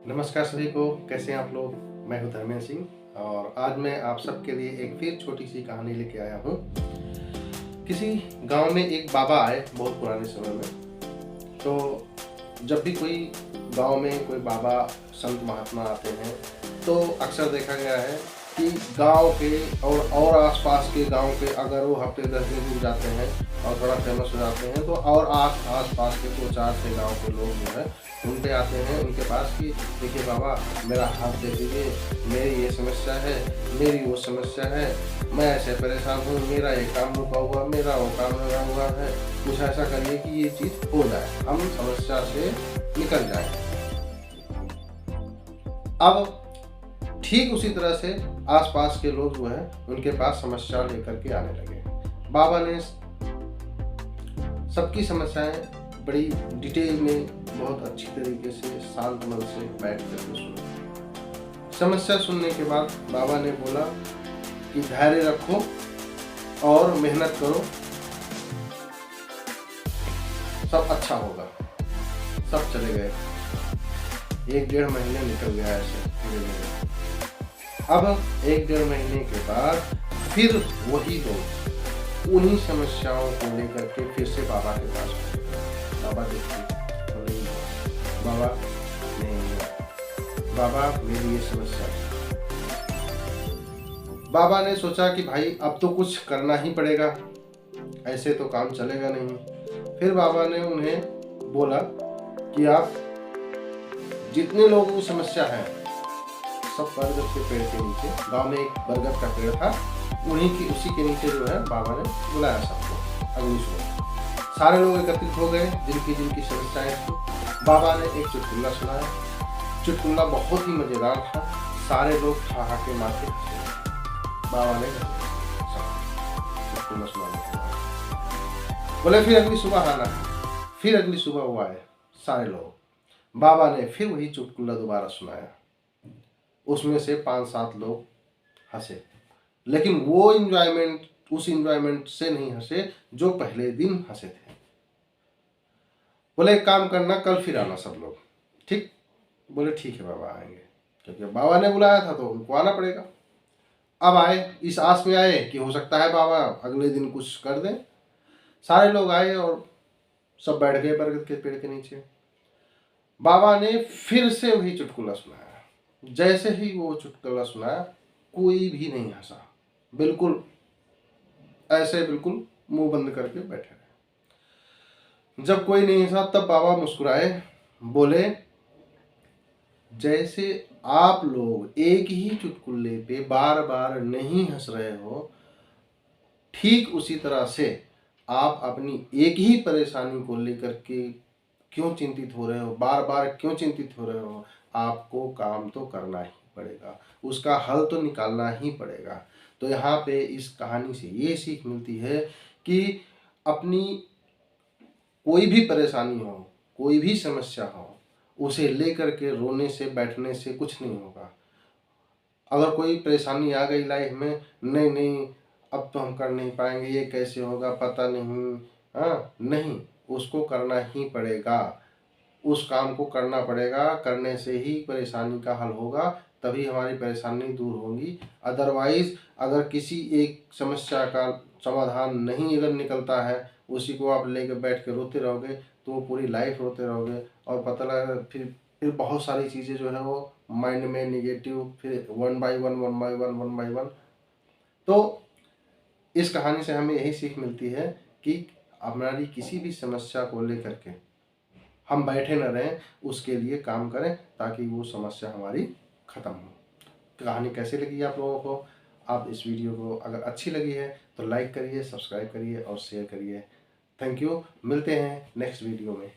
नमस्कार सभी को, कैसे हैं आप लोग। मैं हूं धर्मेंद्र सिंह और आज मैं आप सबके लिए एक फिर छोटी सी कहानी लेके आया हूं। किसी गांव में एक बाबा आए बहुत पुराने समय में। तो जब भी कोई गांव में कोई बाबा संत महात्मा आते हैं तो अक्सर देखा गया है कि गांव के और आसपास के गांव के अगर वो हफ्ते 10 दिन रुक जाते हैं और थोड़ा फेमस हो जाते हैं तो और आस पास के 2-4 गांव के लोग जो है उन पे आते हैं उनके पास कि देखिए बाबा, मेरा हाथ दे दीजिए, मेरी ये समस्या है, मेरी वो समस्या है, मैं ऐसे परेशान हूँ, मेरा ये काम रुका हुआ, मेरा वो काम लगा हुआ है, कुछ ऐसा करिए कि ये चीज़ हो जाए, हम समस्या से निकल जाए। अब ठीक उसी तरह से आसपास के लोग जो है उनके पास समस्या लेकर के आने लगे। बाबा ने सबकी समस्याएं बड़ी डिटेल में बहुत अच्छी तरीके से शांत मन से बैठ करके सुनी। समस्या सुनने के बाद बाबा ने बोला कि धैर्य रखो और मेहनत करो, सब अच्छा होगा। सब चले गए। 1-1.5 महीने निकल गया ऐसे धीरे-धीरे। अब 1-1.5 महीने के बाद फिर वही लोग उन्हीं समस्याओं को लेकर के फिर से बाबा के पास गए। बाबा देखिए, बाबा नहीं, बाबा मेरी ये समस्या है। बाबा ने सोचा कि भाई अब तो कुछ करना ही पड़ेगा, ऐसे तो काम चलेगा नहीं। फिर बाबा ने उन्हें बोला कि आप जितने लोगों की समस्या है सब बरगद के पेड़ के नीचे, गांव में एक बरगद का पेड़ था, उसी के नीचे जो है बाबा ने बुलाया सबको अगली सुबह। सारे लोग एकत्रित हो गए जिनकी समस्याएं थी। बाबा ने एक चुटकुला सुनाया। चुटकुला बहुत ही मजेदार था। सारे लोग ठहाके मारते हंसे। बाबा ने चुटकुला सुनाने के बाद बोले फिर अगली सुबह आना है। फिर अगली सुबह वो आए सारे लोग। बाबा ने फिर वही चुटकुला दोबारा सुनाया। उसमें से 5-7 लोग हंसे, लेकिन वो उस इंजॉयमेंट से नहीं हंसे जो पहले दिन हंसे थे। बोले एक काम करना, कल फिर आना सब लोग। ठीक? बोले ठीक है बाबा, आएंगे, क्योंकि बाबा ने बुलाया था तो उनको आना पड़ेगा। अब आए, इस आस में आए कि हो सकता है बाबा अगले दिन कुछ कर दें। सारे लोग आए और सब बैठ गए बरगद के पेड़ के नीचे। बाबा ने फिर से वही चुटकुला सुनाया। जैसे ही वो चुटकुला सुनाया कोई भी नहीं हंसा, बिल्कुल ऐसे बिल्कुल मुंह बंद करके बैठे रहे। जब कोई नहीं हंसा तब बाबा मुस्कुराए, बोले जैसे आप लोग एक ही चुटकुले पे बार बार नहीं हंस रहे हो, ठीक उसी तरह से आप अपनी एक ही परेशानी को लेकर के क्यों चिंतित हो रहे हो, बार बार क्यों चिंतित हो रहे हो। आपको काम तो करना ही पड़ेगा, उसका हल तो निकालना ही पड़ेगा। तो यहाँ पे इस कहानी से ये सीख मिलती है कि अपनी कोई भी परेशानी हो, कोई भी समस्या हो, उसे लेकर के रोने से बैठने से कुछ नहीं होगा। अगर कोई परेशानी आ गई लाइफ में, नहीं अब तो हम कर नहीं पाएंगे, ये कैसे होगा पता नहीं, हाँ नहीं, उसको करना ही पड़ेगा, उस काम को करना पड़ेगा। करने से ही परेशानी का हल होगा, तभी हमारी परेशानी दूर होगी। अदरवाइज अगर किसी एक समस्या का समाधान नहीं अगर निकलता है, उसी को आप लेकर बैठ के रोते रहोगे तो वो पूरी लाइफ रोते रहोगे और पता लगा फिर बहुत सारी चीज़ें जो है वो माइंड में निगेटिव, फिर 1 by 1 तो इस कहानी से हमें यही सीख मिलती है कि हमारी किसी भी समस्या को लेकर के हम बैठे न रहें, उसके लिए काम करें ताकि वो समस्या हमारी ख़त्म हो। कहानी कैसी लगी आप लोगों को? आप इस वीडियो को अगर अच्छी लगी है तो लाइक करिए, सब्सक्राइब करिए और शेयर करिए। Thank you. मिलते हैं नेक्स्ट वीडियो में।